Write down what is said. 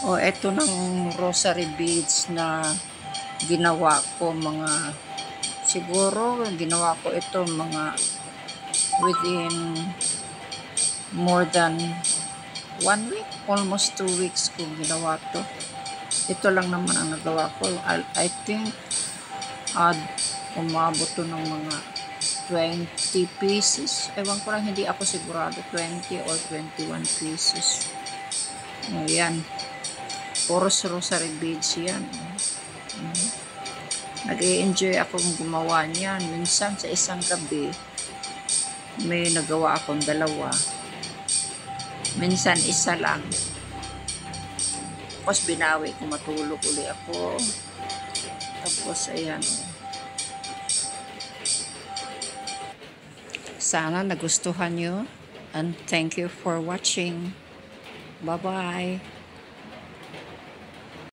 O eto ng rosary beads na ginawa ko, siguro ginawa ko ito mga within more than 1 week, almost 2 weeks ko ginawa to. Ito lang naman ang nagawa ko. I think umabot to ng mga 20 pieces. Ewan ko lang, hindi ako sigurado 20 or 21 pieces. Ayan. Puros rosary beads yan. Nag-i-enjoy akong gumawa niyan. Minsan sa isang gabi, may nagawa akong 2. Minsan isa lang. Tapos binawi ko, matulog uli ako. Tapos ayan. Sana nagustuhan nyo. And thank you for watching. Bye-bye.